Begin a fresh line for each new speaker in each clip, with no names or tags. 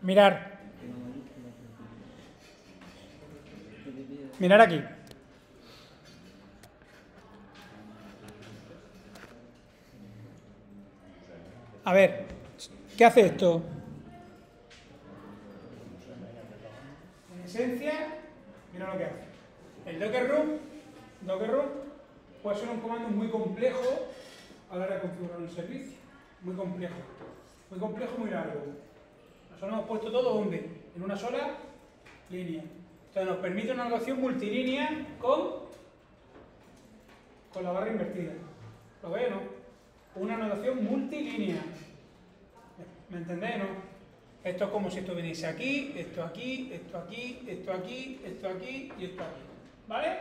Mirar. Mirar aquí. A ver, ¿qué hace esto? En esencia, mira lo que hace. El Docker Room, puede ser un comando muy complejo a la hora de configurar un servicio. Muy complejo, muy largo. Nosotros hemos puesto todo ¿dónde? En una sola línea. Entonces nos permite una notación multilínea con la barra invertida. ¿Lo veis, no? Una notación multilínea. ¿Me entendéis, no? Esto es como si esto viniese aquí, esto aquí, esto aquí, esto aquí, esto aquí y esto aquí. ¿Vale?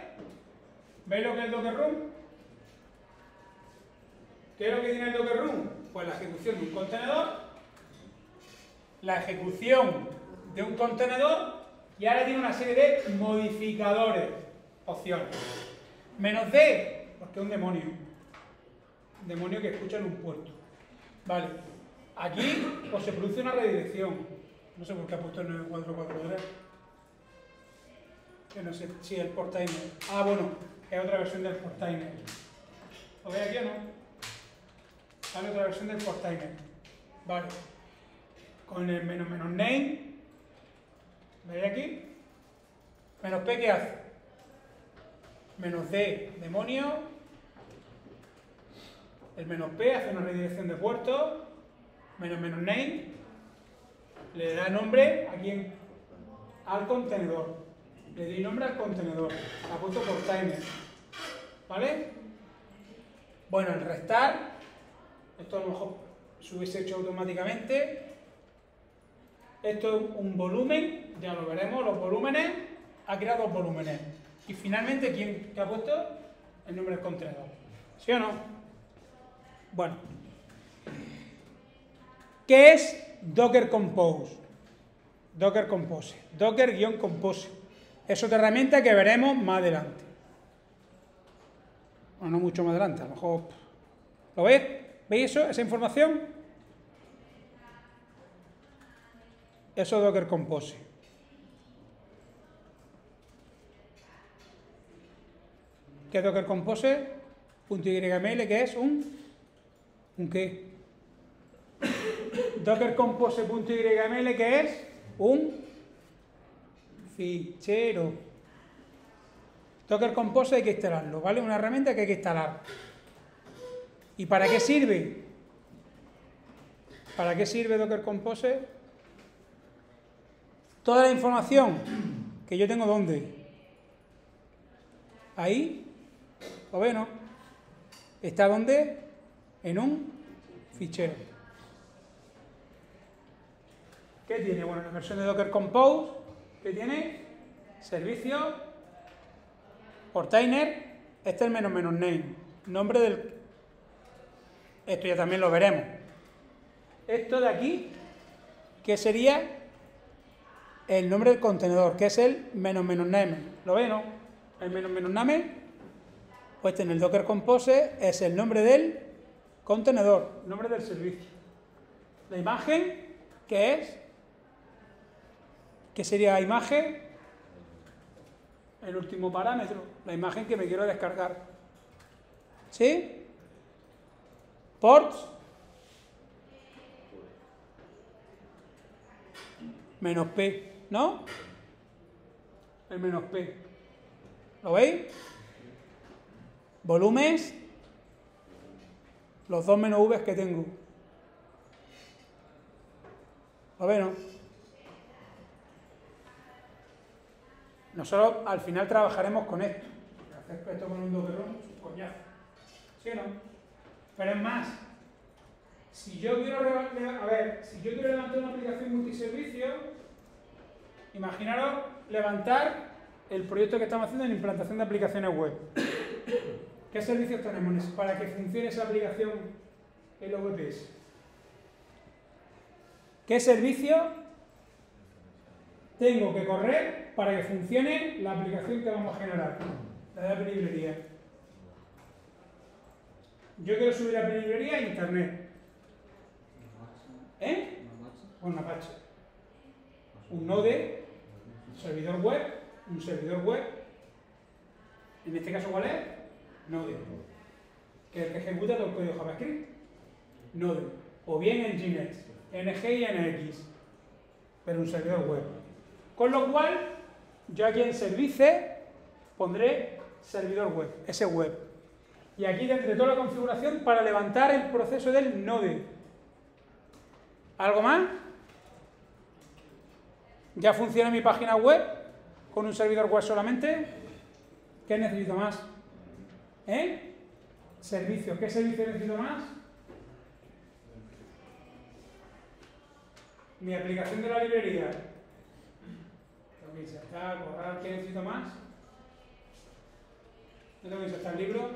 ¿Veis lo que es el Docker Room? ¿Qué es lo que tiene el Docker Room? Pues la ejecución de un contenedor, la ejecución de un contenedor y ahora tiene una serie de modificadores, opciones. Menos D, porque es un demonio. Un demonio que escucha en un puerto. Vale. Aquí pues se produce una redirección. No sé por qué ha puesto el 9443. Que no sé si el port timer. Ah, bueno, es otra versión del port timer. ¿Lo veis aquí o no? Sale otra versión del port timer. Vale. Con el menos name. ¿Veis aquí? Menos P, ¿qué hace? Menos D, demonio. El menos P hace una redirección de puertos. Menos name. Le da nombre a quién? Al contenedor. Le doy nombre al contenedor. La puesto por timer. ¿Vale? Bueno, el restar. Esto a lo mejor se hubiese hecho automáticamente. Esto es un volumen. Ya lo veremos. Los volúmenes. Ha creado dos volúmenes. Y finalmente, ¿quién ha puesto? El nombre del contenedor. ¿Sí o no? Bueno. ¿Qué es Docker Compose? Docker Compose. Docker-Compose. Es otra herramienta que veremos más adelante. O no mucho más adelante, a lo mejor. ¿Lo veis? ¿Veis eso? ¿Esa información? Eso es Docker Compose. ¿Qué es Docker Compose? .yml, que es un qué? Docker Compose.yml, que es un fichero. Docker Compose hay que instalarlo, ¿vale? Una herramienta que hay que instalar. ¿Y para qué sirve? ¿Para qué sirve Docker Compose? Toda la información que yo tengo, ¿dónde? Ahí. ¿Lo ve, no? ¿Está dónde? En un fichero. ¿Qué tiene? Bueno, la versión de Docker Compose, ¿qué tiene? Servicio, portainer, este es el menos name, nombre del... Esto ya también lo veremos. Esto de aquí, ¿qué sería? El nombre del contenedor, que es el menos name. ¿Lo ve, no? El menos name, pues en el Docker Compose es el nombre del contenedor, nombre del servicio. La imagen, ¿qué es? ¿Qué sería imagen? El último parámetro, la imagen que me quiero descargar. ¿Sí? Ports. Menos P, ¿no? El menos P. ¿Lo veis? Volúmenes. Los dos menos V que tengo. ¿Lo veis, no? Nosotros al final trabajaremos con esto. Hacer esto con un Docker Room es un coñazo. ¿Sí o no? Pero es más, si yo quiero levantar una aplicación multiservicio, imaginaros levantar el proyecto que estamos haciendo en implantación de aplicaciones web. ¿Qué servicios tenemos para que funcione esa aplicación en los VPS? ¿Qué servicio tengo que correr para que funcione la aplicación que vamos a generar? La de API librería. Yo quiero subir API librería a internet. ¿Eh? Con Apache. un node, servidor web, un servidor web. En este caso, ¿cuál es? Node, que es el que ejecuta todo el código JavaScript. Node, o bien Nginx, NG y NX, pero un servidor web. Con lo cual, yo aquí en service pondré servidor web, ese web. Y aquí tendré toda la configuración para levantar el proceso del node. ¿Algo más? ¿Ya funciona mi página web con un servidor web solamente? ¿Qué necesito más? Servicios. ¿Qué servicio necesito más? Mi aplicación de la librería. Tengo que insertar, borrar. ¿Qué necesito más? Yo tengo que insertar el libro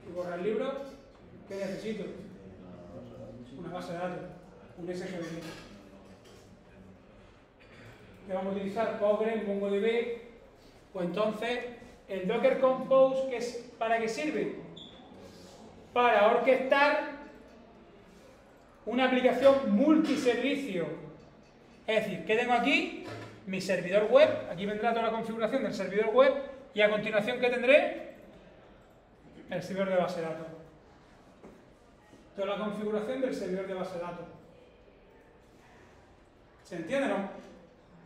y borrar el libro. ¿Qué necesito? Una base de datos, un SGBD. ¿Qué vamos a utilizar? Postgres, MongoDB. Pues entonces, el Docker Compose, ¿para qué sirve? Para orquestar una aplicación multiservicio. Es decir, ¿qué tengo aquí? Mi servidor web. Aquí vendrá toda la configuración del servidor web. Y a continuación, ¿qué tendré? El servidor de base de datos. Toda la configuración del servidor de base de datos. ¿Se entiende, no?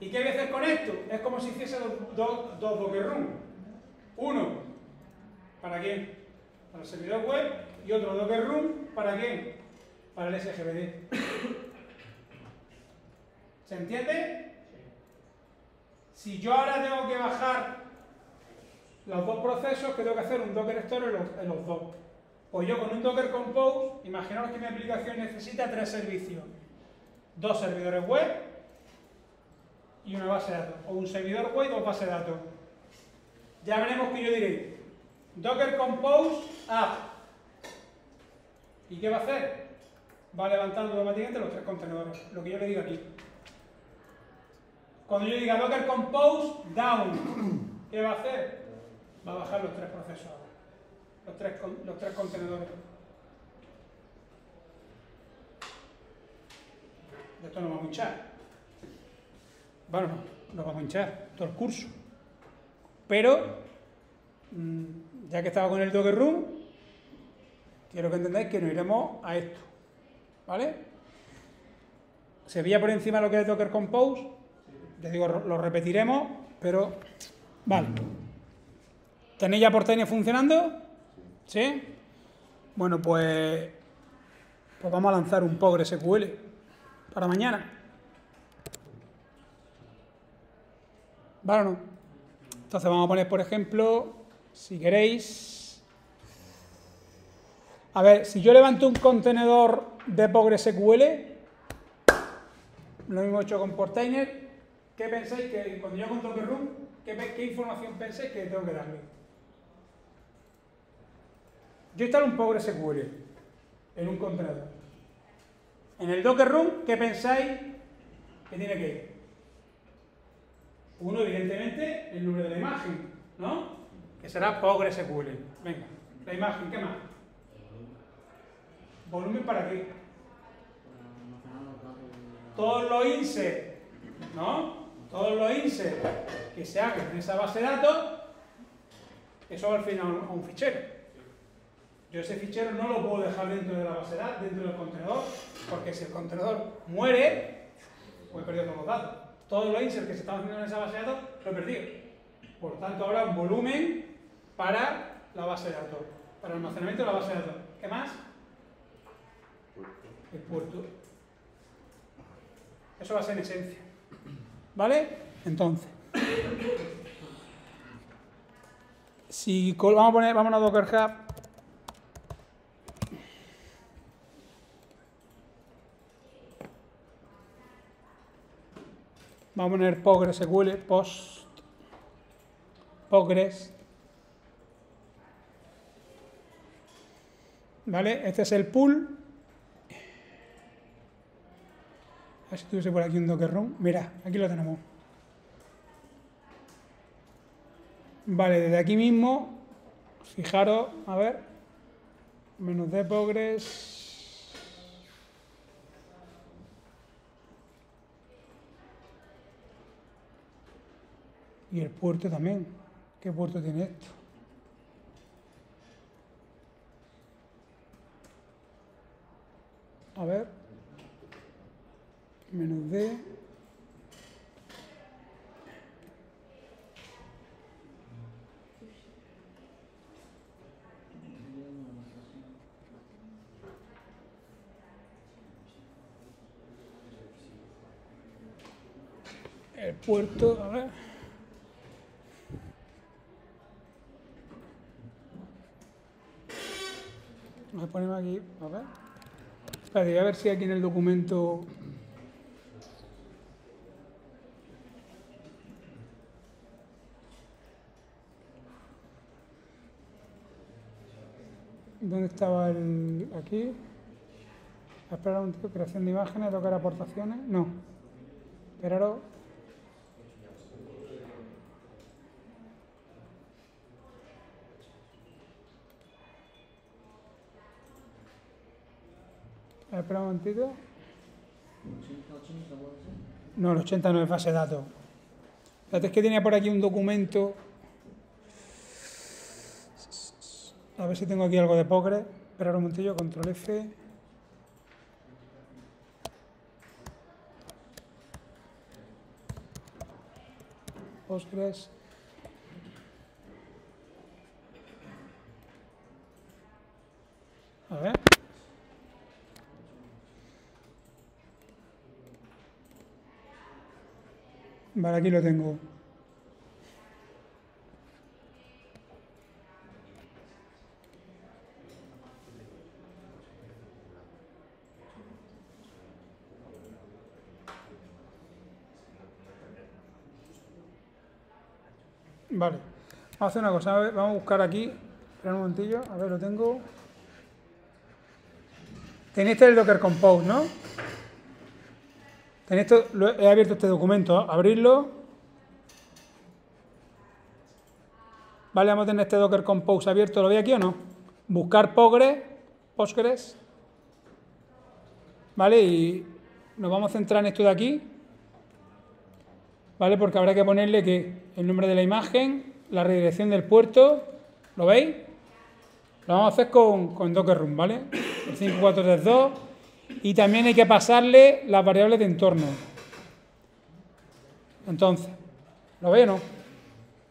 ¿Y qué voy a hacer con esto? Es como si hiciese dos Docker Run. Uno, ¿para quién? Para el servidor web, y otro Docker Run, ¿para quién? Para el SGBD. ¿Se entiende? Si yo ahora tengo que bajar los dos procesos, que tengo que hacer un Docker Store en los dos. Pues yo con un Docker Compose, imaginaos que mi aplicación necesita 3 servicios. 2 servidores web y una base de datos. O un servidor web y 2 bases de datos. Ya veremos que yo diré Docker Compose App. ¿Y qué va a hacer? Va levantando automáticamente los 3 contenedores. Lo que yo le digo aquí. Cuando yo diga Docker Compose Down, ¿qué va a hacer? Va a bajar los 3 procesos ahora. Los 3 contenedores. De esto no vamos a hinchar. Bueno, no vamos a hinchar todo el curso. Pero, ya que estaba con el Docker Run, quiero que entendáis que nos iremos a esto. ¿Vale? Se veía por encima lo que es Docker Compose. Les digo, lo repetiremos, pero... Vale. ¿Tenéis ya Portainer funcionando? ¿Sí? Bueno, pues vamos a lanzar un PostgreSQL para mañana. ¿Vale o no? Entonces vamos a poner, por ejemplo, si queréis... A ver, si yo levanto un contenedor de PostgreSQL, lo mismo hecho con Portainer, ¿qué pensáis que cuando yo con Docker Run, qué información pensáis que tengo que darle? Yo instalo un PostgreSQL en un contenedor. En el Docker Run, ¿qué pensáis que tiene que ir? Uno, evidentemente, el nombre de la imagen, ¿no? Que será PostgreSQL. Venga, la imagen, ¿qué más? ¿Volumen para qué? Todos los inserts, ¿no? Todos los inserts que se hagan en esa base de datos, eso va al final a un fichero. Yo ese fichero no lo puedo dejar dentro de la base de datos, dentro del contenedor, porque si el contenedor muere, pues he perdido todos los datos. Todos los inserts que se estaban haciendo en esa base de datos, lo he perdido. Por tanto, habrá un volumen para la base de datos, para el almacenamiento de la base de datos. ¿Qué más? El puerto. Eso va a ser en esencia. ¿Vale? Entonces, si vamos a Docker Hub. Vamos a poner PostgreSQL, Postgres. ¿Vale? Este es el pool. A ver si tuviese por aquí un Docker Run. Mira, aquí lo tenemos. Vale, desde aquí mismo, fijaros, a ver, menos de Postgres. Y el puerto también. ¿Qué puerto tiene esto? A ver. -d. El puerto, a ver. Vamos a ponerme aquí, a ver. Espera, voy a ver si aquí en el documento. ¿Dónde estaba el. Aquí? Esperar un tiempo, creación de imágenes, tocar aportaciones. No. Esperaros. Espera un momentito. No, el 80 no es base de datos. Fíjate, es que tenía por aquí un documento. A ver si tengo aquí algo de Postgres. Esperar un momentillo, control F. Postgres. A ver. Vale, aquí lo tengo. Vale. Vamos a hacer una cosa. Vamos a buscar aquí. Espera un momentillo. A ver, lo tengo. Tenéis el Docker Compose, ¿no? He abierto este documento. Abrirlo. Vale, vamos a tener este Docker Compose abierto. ¿Lo veis aquí o no? Buscar Postgres. Vale, y nos vamos a centrar en esto de aquí. Vale, porque habrá que ponerle que el nombre de la imagen, la redirección del puerto. ¿Lo veis? Lo vamos a hacer con Docker Run, ¿vale? El 5432. Y también hay que pasarle las variables de entorno. Entonces, ¿lo veis o no?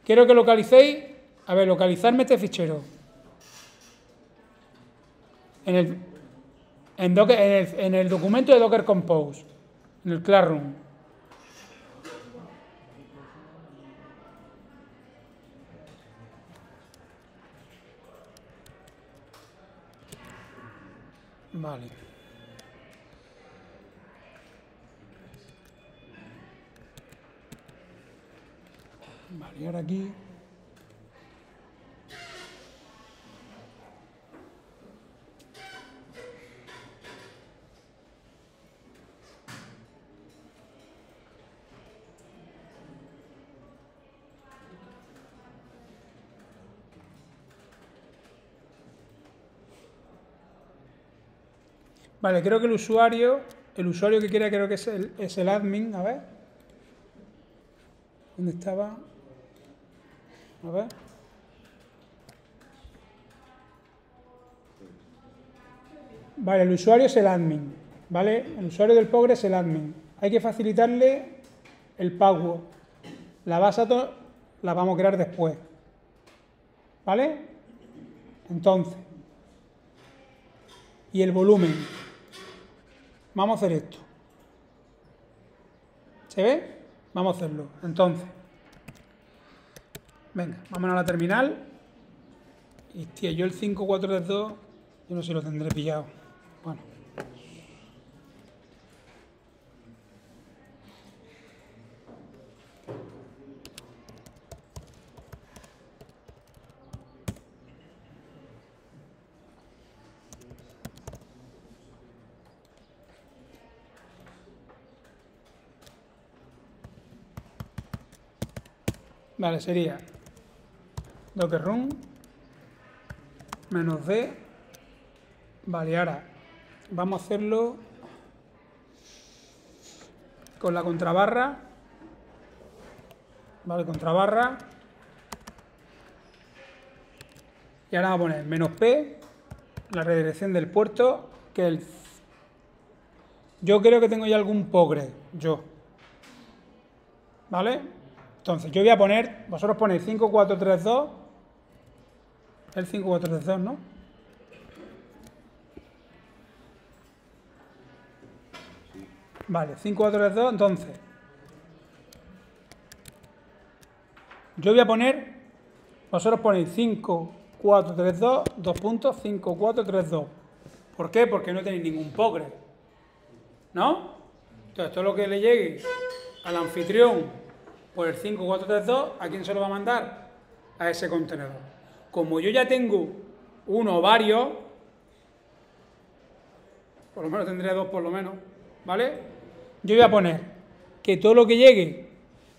Quiero que localicéis. A ver, localizarme este fichero. En el documento de Docker Compose. En el Classroom. Vale. Vale, y ahora aquí. Vale, creo que el usuario que quiera, creo que es el admin. A ver. ¿Dónde estaba? A ver. Vale, el usuario es el admin. ¿Vale? El usuario del Postgres es el admin. Hay que facilitarle el password. La base de datos la vamos a crear después. ¿Vale? Entonces. Y el volumen. Vamos a hacer esto. ¿Se ve? Vamos a hacerlo. Entonces. Venga, vámonos a la terminal. Y hostia, yo el 5432, yo no sé si lo tendré pillado. Bueno. Vale, sería Docker Run -d. Vale, ahora vamos a hacerlo con la contrabarra. ¿vale? Contrabarra. Y ahora vamos a poner menos P, la redirección del puerto, que el... Yo creo que tengo ya algún progress, ¿vale? Entonces, yo voy a poner, vosotros ponéis 5432, el 5432, ¿no? Vale, 5432, entonces, yo voy a poner, vosotros ponéis 5432, 2.5432. ¿Por qué? Porque no tenéis ningún progress, ¿no? Entonces, todo lo que le llegue al anfitrión por el 5432, ¿a quién se lo va a mandar? A ese contenedor. Como yo ya tengo uno o varios, por lo menos tendré dos por lo menos, ¿vale? Yo voy a poner que todo lo que llegue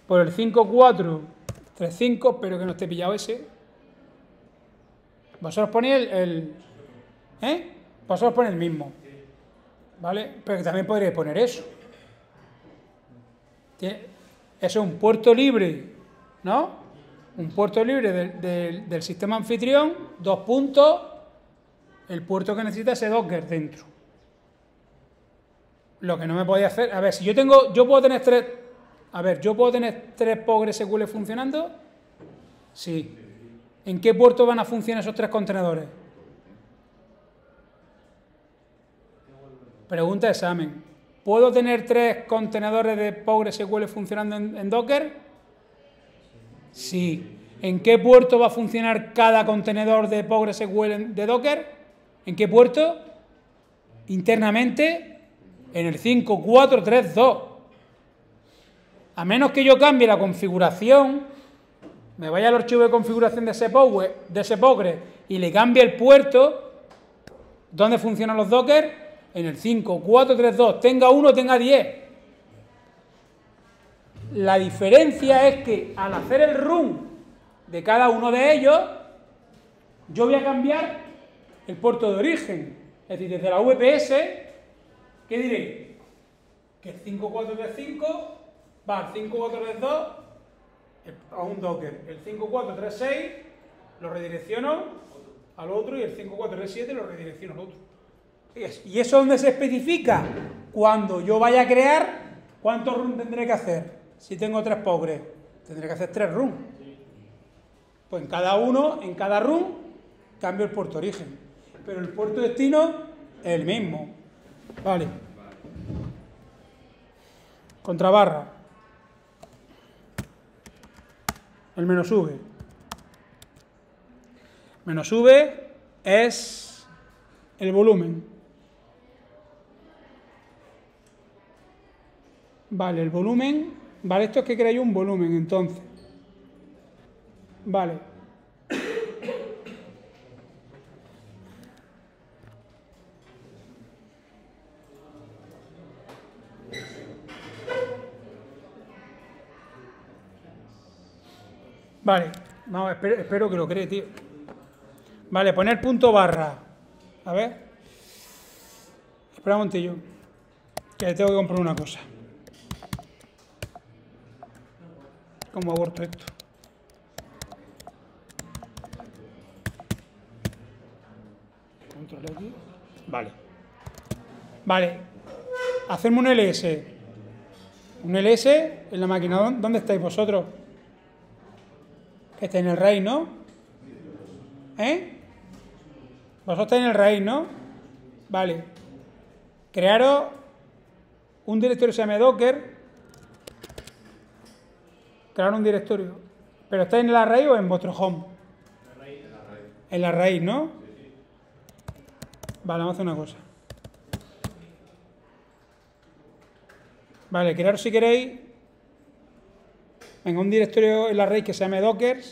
por el 5435, espero que no esté pillado ese. Vosotros ponéis vosotros ponéis el mismo, ¿vale? Pero que también podréis poner eso. Eso es un puerto libre, ¿no? Un puerto libre del sistema anfitrión, dos puntos, el puerto que necesita ese Docker dentro. Lo que no me podía hacer, a ver, si yo puedo tener tres PostgreSQL funcionando, sí. ¿En qué puerto van a funcionar esos tres contenedores? Pregunta de examen. ¿Puedo tener tres contenedores de PostgreSQL funcionando en Docker? Sí. ¿En qué puerto va a funcionar cada contenedor de PostgreSQL de Docker? ¿En qué puerto? Internamente en el 5432. A menos que yo cambie la configuración, me vaya al archivo de configuración de ese Postgre y le cambie el puerto donde funcionan los Docker, en el 5432, tenga 1, tenga 10. La diferencia es que al hacer el run de cada uno de ellos, yo voy a cambiar el puerto de origen. Es decir, desde la VPS, ¿qué diré? Que el 5435 va al 5432 a un Docker. El 5436 lo redirecciono al otro y el 5437 lo redirecciono al otro. ¿Y eso dónde se especifica? Cuando yo vaya a crear, ¿cuántos runs tendré que hacer? Si tengo tres Postgres, tendré que hacer 3 runs. Pues en cada run, cambio el puerto origen. Pero el puerto destino es el mismo. Vale. Contrabarra. El menos V. Menos V es el volumen. Vale, el volumen. Vale, esto es que creáis un volumen, entonces. Vale. Vale, vamos, espero que lo cree, tío. Vale, poner punto barra. A ver. Espera un momentillo, que tengo que comprar una cosa. ¿Cómo aborto esto? Control X. Vale. Vale. Hacerme un LS. Un LS en la máquina. ¿Dónde estáis vosotros? Que estáis en el RAID, ¿no? Vosotros estáis en el RAID, ¿no? Vale. Crearos un directorio que se llame Docker. Crear un directorio. ¿Pero estáis en la raíz o en vuestro home? En la raíz, ¿no? Vale, vamos a hacer una cosa. Vale, crearos si queréis. Venga, un directorio en la raíz que se llame Docker.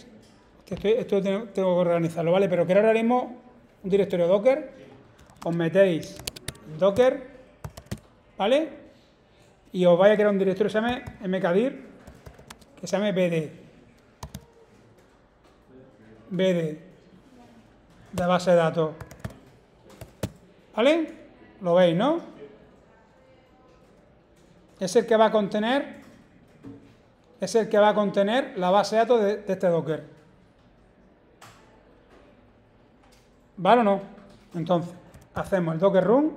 Esto tengo que organizarlo, ¿vale? Pero crear ahora mismo un directorio Docker. Os metéis en Docker, ¿vale? Y os vais a crear un directorio que se llame mkdir, que se llame BD de base de datos, ¿vale? Lo veis, ¿no? Es el que va a contener es el que va a contener la base de datos de este Docker. ¿Vale o no? Entonces, hacemos el Docker Run,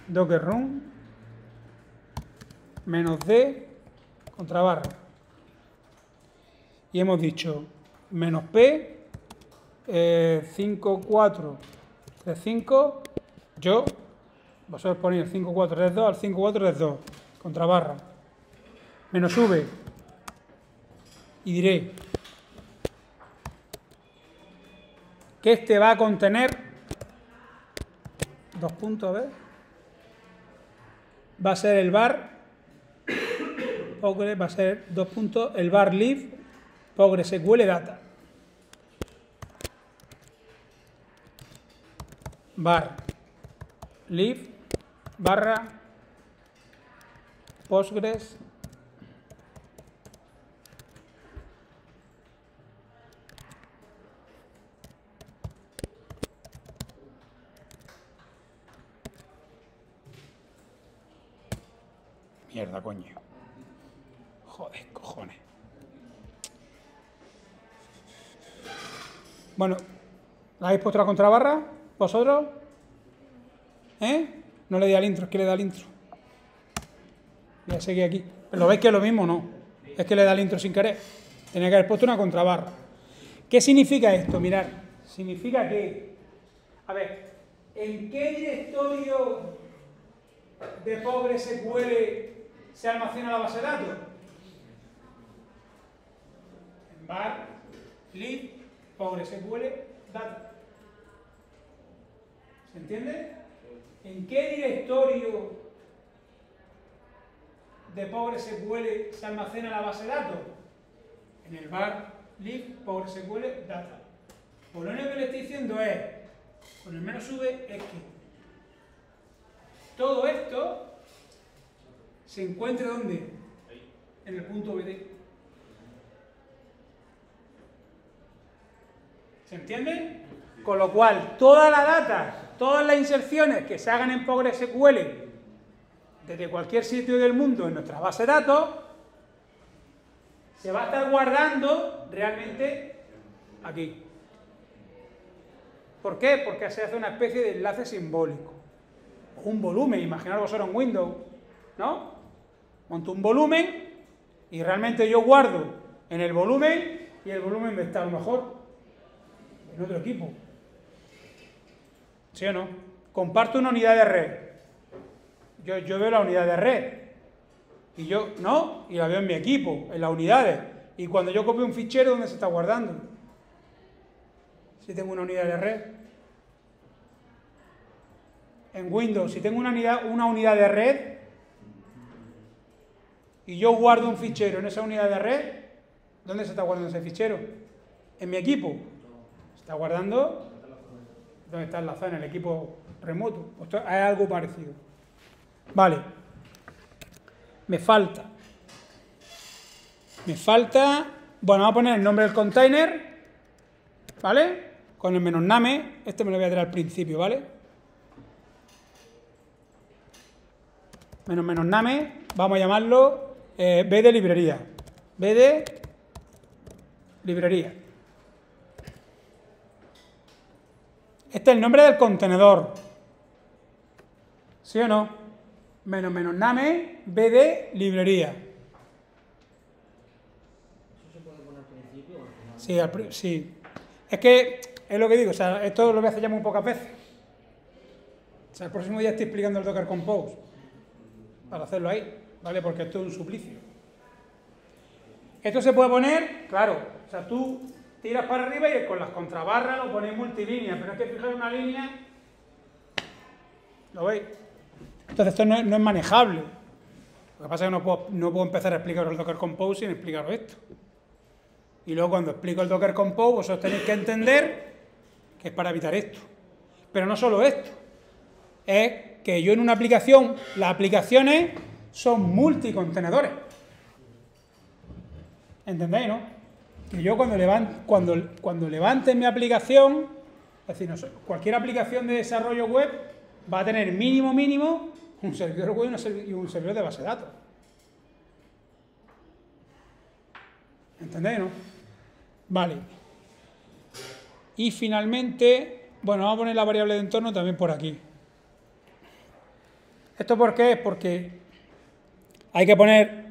-d, contrabarra. Y hemos dicho -p, 5435, vosotros ponéis el 5432 al 5432, contrabarra, -v, y diré que este va a contener, dos puntos, a ver, va a ser el var, va a ser dos puntos, el var lib PostgreSQL data. Var lib barra Postgres mierda, coño. Joder, cojones. Bueno, ¿la habéis puesto la contrabarra? ¿Vosotros? No le di al intro, es que le da al intro. Voy a seguir aquí. Pero lo veis que es lo mismo, ¿no? Es que le da al intro sin querer. Tenía que haber puesto una contrabarra. ¿Qué significa esto? Mirad, significa que... A ver, ¿en qué directorio de PostgreSQL se almacena la base de datos? En var lib PostgreSQL data. ¿Se entiende? ¿En qué directorio de PostgreSQL se almacena la base de datos? En el var lib PostgreSQL data. Pues lo único que le estoy diciendo es, con el -v, es que todo esto se encuentra ¿dónde? En el punto BD. ¿Se entiende? Con lo cual, toda la data, todas las inserciones que se hagan en PostgreSQL desde cualquier sitio del mundo en nuestra base de datos, se va a estar guardando realmente aquí. ¿Por qué? Porque se hace una especie de enlace simbólico. O un volumen, imaginaos vosotros en Windows, ¿no? Monto un volumen y realmente yo guardo en el volumen y el volumen está a lo mejor en otro equipo. ¿Sí o no? Comparto una unidad de red. Yo veo la unidad de red. Y yo, ¿no? Y la veo en mi equipo, en las unidades. Y cuando yo copio un fichero, ¿dónde se está guardando? Si tengo una unidad de red. En Windows, si tengo una unidad de red y yo guardo un fichero en esa unidad de red, ¿dónde se está guardando ese fichero? En mi equipo. Se está guardando donde está enlazado en el equipo remoto. Esto es algo parecido. Vale. Me falta. Bueno, vamos a poner el nombre del container, ¿vale? Con el -name. Este me lo voy a traer al principio, ¿vale? -name. Vamos a llamarlo B de librería. B de librería. Este es el nombre del contenedor. ¿Sí o no? -name, B de librería.
¿Eso se puede poner al principio o al final?
Sí, sí. Es que es lo que digo, o sea, esto lo voy a hacer ya muy pocas veces. O sea, el próximo día estoy explicando el Docker Compose. Para hacerlo ahí, ¿vale? Porque esto es un suplicio. Esto se puede poner, claro, o sea, tú tiras para arriba y con las contrabarras lo pones multilínea, pero es que fijar una línea, ¿lo veis? Entonces esto no es manejable. Lo que pasa es que no puedo empezar a explicaros el Docker Compose sin explicaros esto. Y luego cuando explico el Docker Compose, vosotros tenéis que entender que es para evitar esto. Pero no solo esto, es que yo en una aplicación, las aplicaciones son multicontenedores. ¿Entendéis, no? Que yo cuando levante mi aplicación, es decir, cualquier aplicación de desarrollo web va a tener mínimo un servidor web y un servidor de base de datos. ¿Entendéis, no? Vale. Y finalmente, bueno, vamos a poner la variable de entorno también por aquí. ¿Esto por qué? Porque hay que poner...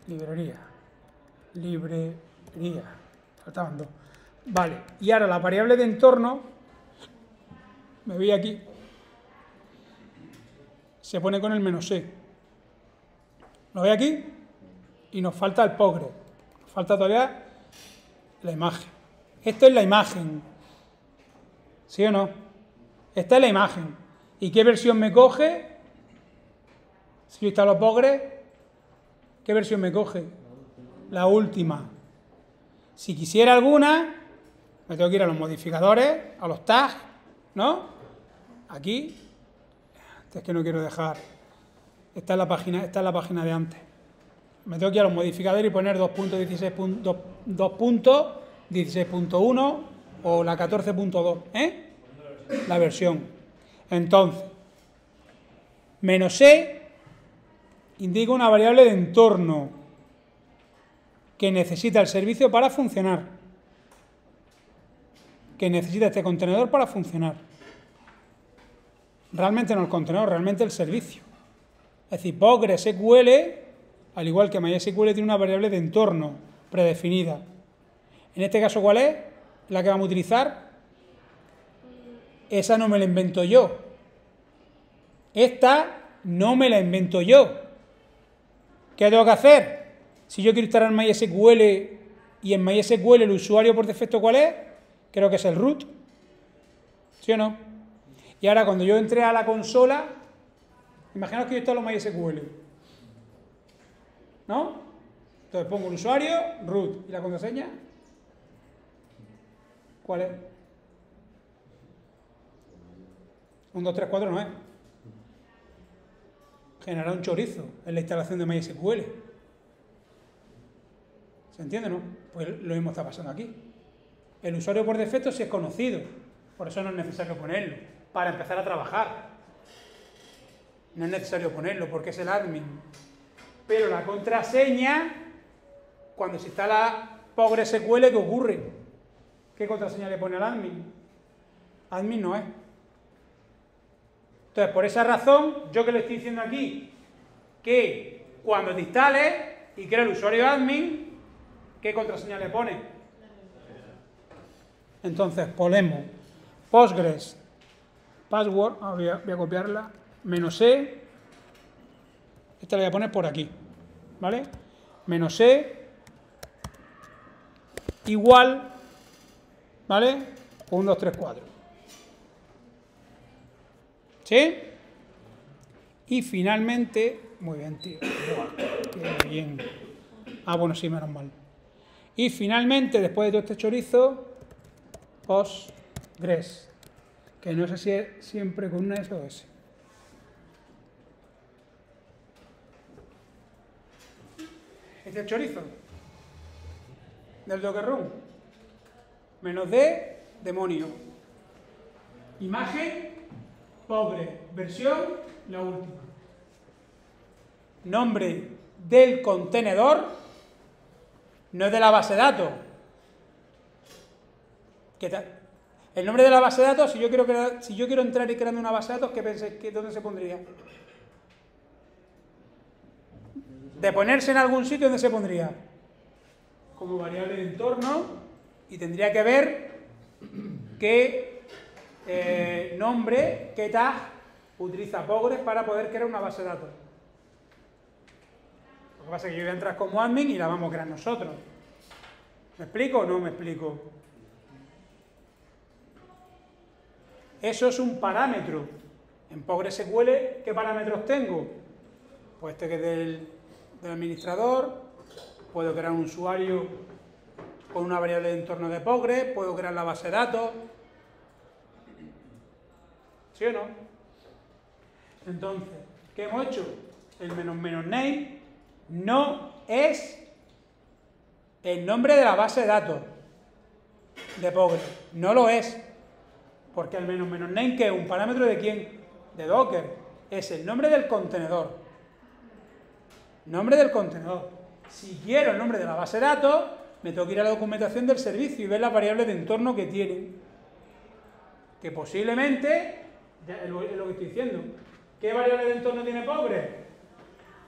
librería. Faltaban dos. Vale, y ahora la variable de entorno, me voy aquí, se pone con el -e. ¿Lo veis aquí? Y nos falta el Postgres. Nos falta todavía la imagen. Esto es la imagen. ¿Sí o no? Esta es la imagen. ¿Y qué versión me coge? Si yo instalo Postgres, ¿qué versión me coge? La última. Si quisiera alguna, me tengo que ir a los modificadores, a los tags, ¿no? Aquí. Es que no quiero dejar. Esta es la página de antes. Me tengo que ir a los modificadores y poner 2.16.1 o la 14.2, la versión. Entonces, -e indica una variable de entorno que necesita el servicio para funcionar. Que necesita este contenedor para funcionar. Realmente no el contenedor, realmente el servicio. Es decir, PostgreSQL, al igual que MySQL, tiene una variable de entorno predefinida. En este caso, ¿cuál es la que vamos a utilizar? Esa no me la invento yo. Esta no me la invento yo. ¿Qué tengo que hacer? Si yo quiero instalar MySQL y en MySQL el usuario por defecto, ¿cuál es? Creo que es el root. ¿Sí o no? Y ahora cuando yo entré a la consola, imaginaos que yo instalo MySQL. ¿No? Entonces pongo el usuario, root. ¿Y la contraseña? ¿Cuál es? 1, 2, 3, 4 no es. Generará un chorizo en la instalación de MySQL. ¿Se entiende, no? Pues lo mismo está pasando aquí. El usuario por defecto sí es conocido. Por eso no es necesario ponerlo. Para empezar a trabajar. No es necesario ponerlo porque es el admin. Pero la contraseña, cuando se instala PostgreSQL, ¿qué ocurre? ¿Qué contraseña le pone al admin? Admin no es. Entonces, por esa razón, yo que le estoy diciendo aquí, que cuando te instales y crea el usuario admin, ¿qué contraseña le pone? Entonces, ponemos Postgres password, voy a copiarla, -e, esta la voy a poner por aquí, ¿vale? -e igual, ¿vale? 1, 2, 3, 4. ¿Sí? Y finalmente, muy bien, tío, qué bien. Ah, bueno, sí, menos mal. Y finalmente, después de todo este chorizo, Postgres, que no sé si es siempre con una S o S. Este es el chorizo del Docker Run. -d, demonio. Imagen, Postgres, versión, la última. Nombre del contenedor, no es de la base de datos. ¿Qué tal? El nombre de la base de datos, si yo quiero entrar y crear una base de datos, ¿qué pensáis? ¿Dónde se pondría? De ponerse en algún sitio, ¿dónde se pondría? Como variable de entorno, y tendría que ver qué nombre, qué tag utiliza Postgres para poder crear una base de datos. Lo que pasa es que yo voy a entrar como admin y la vamos a crear nosotros. ¿Me explico o no me explico? Eso es un parámetro. En PostgreSQL, ¿qué parámetros tengo? Pues este que es del administrador. Puedo crear un usuario con una variable de entorno de Postgres. Puedo crear la base de datos. ¿Sí o no? Entonces, ¿qué hemos hecho? El --name no es el nombre de la base de datos de Postgres. No lo es. Porque el --name, ¿qué es? ¿Un parámetro de quién? De Docker. es el nombre del contenedor. Nombre del contenedor. Si quiero el nombre de la base de datos, me tengo que ir a la documentación del servicio y ver las variables de entorno que tienen. Que posiblemente, ya es lo que estoy diciendo, ¿qué variable de entorno tiene Postgres?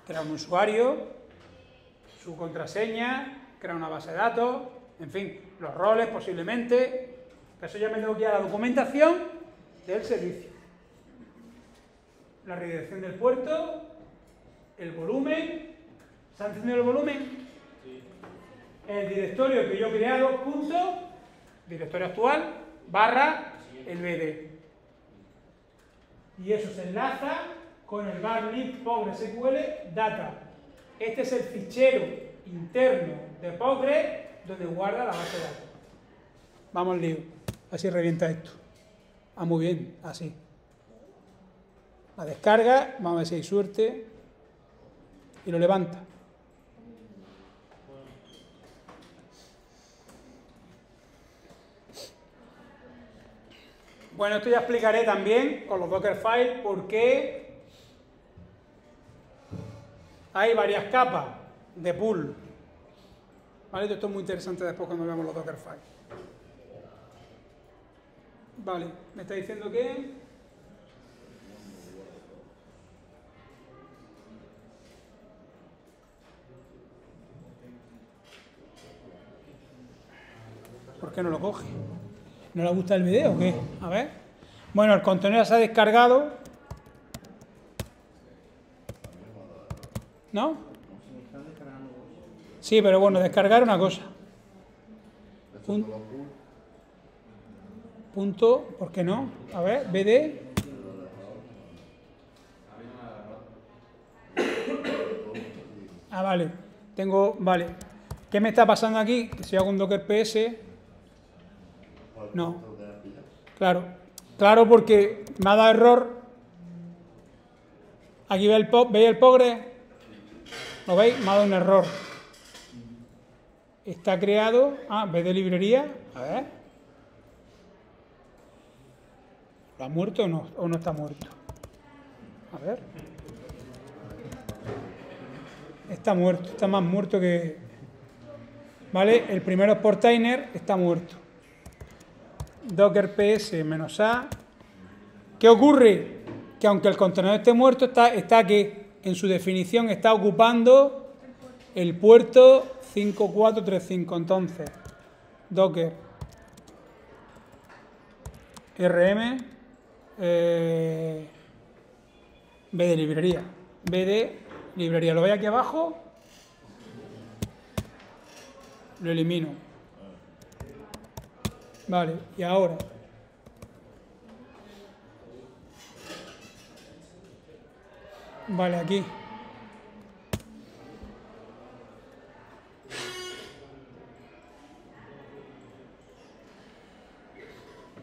Crear un usuario, su contraseña, crear una base de datos, en fin, los roles posiblemente. Por eso ya me tengo que ir a la documentación del servicio. La redirección del puerto, el volumen. ¿Se ha entendido el volumen? Sí. El directorio que yo he creado, punto, directorio actual, barra, el BD. Y eso se enlaza con el var lib PostgreSQL data. Este es el fichero interno de Postgres donde guarda la base de datos. Vamos al lío. Así revienta esto. Ah, muy bien, así. La descarga, vamos a ver si hay suerte. Y lo levanta. Bueno, esto ya explicaré también con los Dockerfiles por qué hay varias capas de pool. ¿Vale? Esto es muy interesante después cuando veamos los Dockerfiles. Vale, me está diciendo que... ¿Por qué no lo coge? ¿No le gusta el video o qué? A ver. Bueno, el contenedor se ha descargado. ¿No? Sí, pero bueno, descargar una cosa. Punto, ¿por qué no? A ver, BD. Ah, vale. Vale. ¿Qué me está pasando aquí? Que si hago un Docker PS... No. Claro, porque me ha dado error. Aquí veis el Postgres. ¿Lo veis? Me ha dado un error. Está creado. Ah, BD librería. A ver. ¿Lo ha muerto o no está muerto? A ver. Está muerto. Está más muerto que... ¿Vale? El primero es Portainer. Está muerto. Docker PS-A. ¿Qué ocurre? Que aunque el contenedor esté muerto, está que en su definición está ocupando el puerto 5435. Entonces, Docker RM BD librería. BD librería. ¿Lo veis aquí abajo? Lo elimino. Vale, y ahora vale, aquí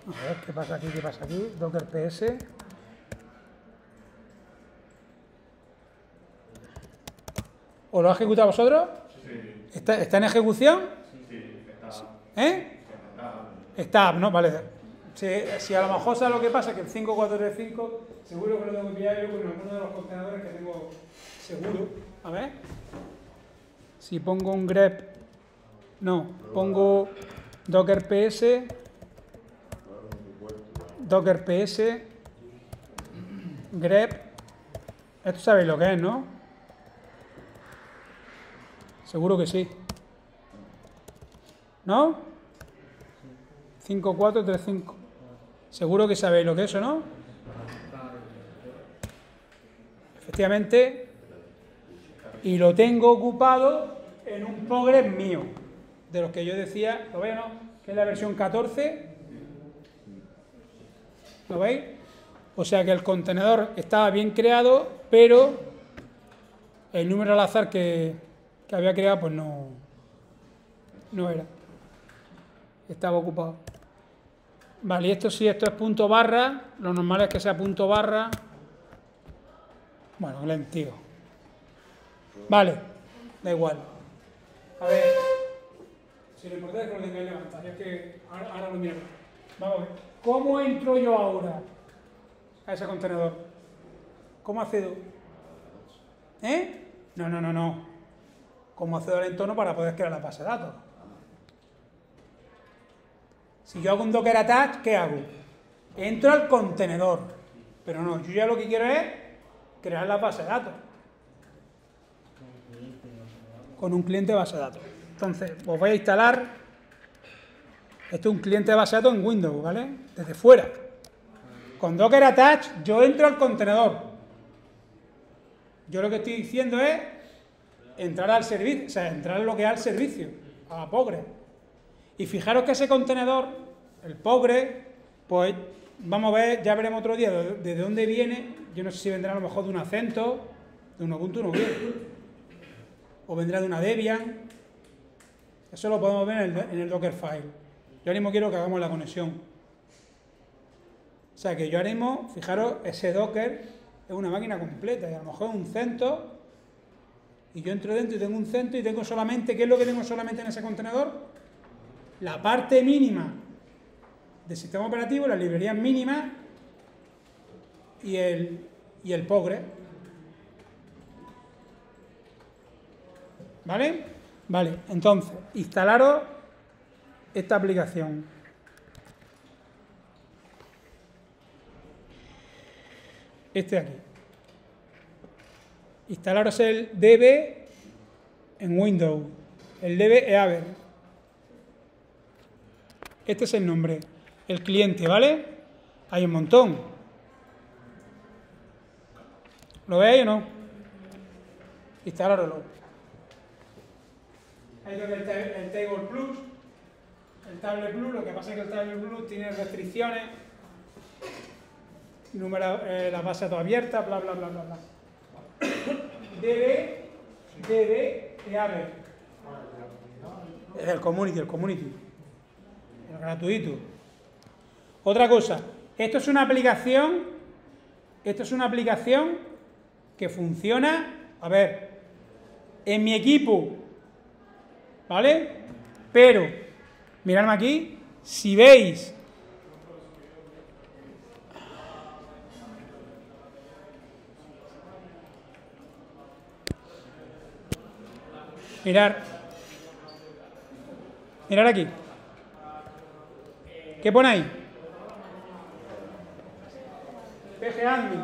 a ver, ¿qué pasa aquí? Docker PS ¿os lo ha ejecutado vosotros? Sí. ¿Está en ejecución? Sí, está. Está, ¿no? Vale. Si a lo mejor sabes lo que pasa, que el 5435 seguro que lo tengo que pillar yo con alguno de los contenedores que tengo seguro. A ver. Si pongo un grep, no, pongo Docker PS, grep, esto sabéis lo que es, ¿no? Seguro que sí. ¿No? 5435. Seguro que sabéis lo que es eso, ¿no? Efectivamente. Y lo tengo ocupado en un Postgres mío. De los que yo decía, ¿lo veis o no? Que es la versión 14. ¿Lo veis? O sea que el contenedor estaba bien creado, pero el número al azar que había creado, pues no era. Estaba ocupado. Vale, y esto sí, esto es punto barra. Lo normal es que sea punto barra. Bueno, lentigo. Vale, da igual. A ver. Si lo importante es que lo tengáis levantado. Es que ahora lo miro. Vamos a ver. ¿Cómo entro yo ahora a ese contenedor? ¿Cómo accedo? ¿Eh? No. ¿Cómo accedo al entorno para poder crear la base de datos? Si yo hago un Docker attach, ¿qué hago? Entro al contenedor. Pero no, yo ya lo que quiero es crear la base de datos. Con un cliente de base de datos. Entonces, os voy a instalar. Esto es un cliente de base de datos en Windows, ¿vale? Desde fuera. Con Docker attach, yo entro al contenedor. Yo lo que estoy diciendo es entrar al servicio, o sea, entrar en lo que es al servicio, a la Postgres. Y fijaros que ese contenedor, el Postgres, pues vamos a ver, ya veremos otro día de dónde viene. Yo no sé si vendrá a lo mejor de un Acento, de un Ubuntu, no viene. O vendrá de una Debian. Eso lo podemos ver en el Dockerfile. Yo ahora mismo quiero que hagamos la conexión. O sea que yo ahora mismo, fijaros, ese Docker es una máquina completa. Y a lo mejor es un CentOS. Y yo entro dentro y tengo un CentOS y tengo solamente, ¿qué es lo que tengo solamente en ese contenedor? La parte mínima del sistema operativo, las librerías mínimas y el Postgres. ¿Vale? Vale, entonces, instalaros esta aplicación. Este de aquí. Instalaros el DB en Windows. El DB Eaver. Este es el nombre. El cliente, ¿vale? Hay un montón. ¿Lo veis o no? Instalároslo. Ahí tengo el Table Plus. El Table Plus, lo que pasa es que el Table Plus tiene restricciones. Número, la base de datos abierta, bla. DB Eaver. Es el community. El gratuito. Otra cosa, esto es una aplicación que funciona, a ver, en mi equipo, ¿vale? Pero, miradme aquí, si veis, mirad aquí, ¿qué pone ahí? pgadmin.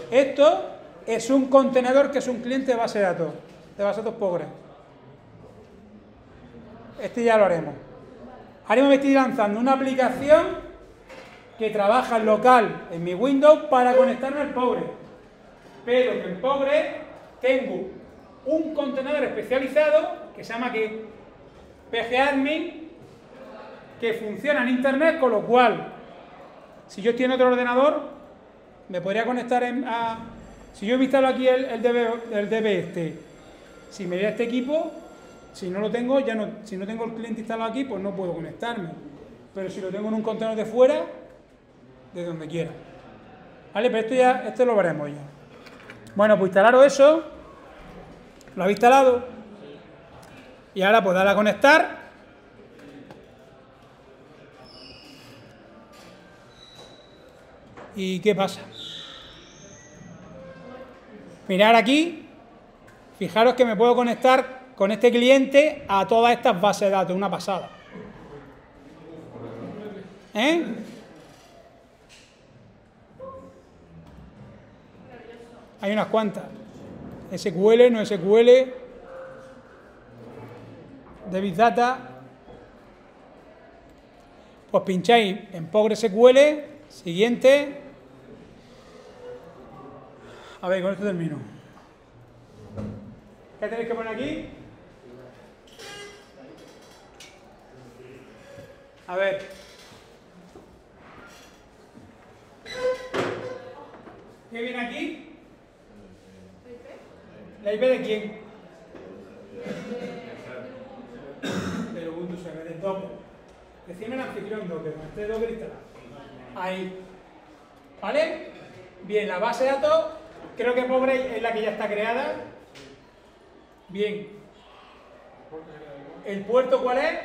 Esto es un contenedor que es un cliente de base de datos Postgres. Este ya lo haremos. Ahora me estoy lanzando una aplicación que trabaja en local en mi Windows para conectarme al Postgres. Pero que en Postgres tengo un contenedor especializado que se llama pgadmin, que funciona en internet, con lo cual, si yo estoy en otro ordenador, me podría conectar si yo instalo aquí el DB este, si me voy a este equipo, si no lo tengo, si no tengo el cliente instalado aquí, pues no puedo conectarme. Pero si lo tengo en un contenedor de fuera, de donde quiera. Vale, pero esto lo veremos ya. Bueno, pues instalaros eso. Lo habéis instalado. Y ahora pues darle a conectar. ¿Y qué pasa? Mirad aquí, fijaros que me puedo conectar con este cliente a todas estas bases de datos, una pasada. ¿Eh? Hay unas cuantas. SQL, no SQL, de Big Data. Pues pincháis en PostgreSQL, siguiente. A ver, con esto termino. ¿Qué tenéis que poner aquí? A ver. ¿Qué viene aquí? ¿La IP de quién? Del Ubuntu Server, del Docker. Decime el anfitrión Docker, este Docker instalado. Ahí. ¿Vale? Bien, la base de datos, creo que Postgres es la que ya está creada. Bien. ¿El puerto cuál es?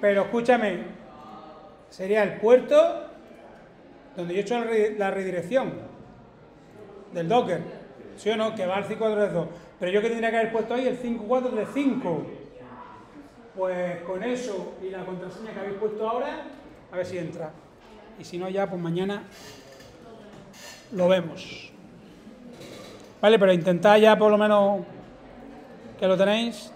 Pero escúchame, sería el puerto donde yo he hecho la redirección del Docker, ¿sí o no? Que va al 5432. Pero yo que tendría que haber puesto ahí el 5435. Pues con eso y la contraseña que habéis puesto ahora, a ver si entra. Y si no, ya pues mañana lo vemos. Vale, pero intentad ya por lo menos que lo tenéis.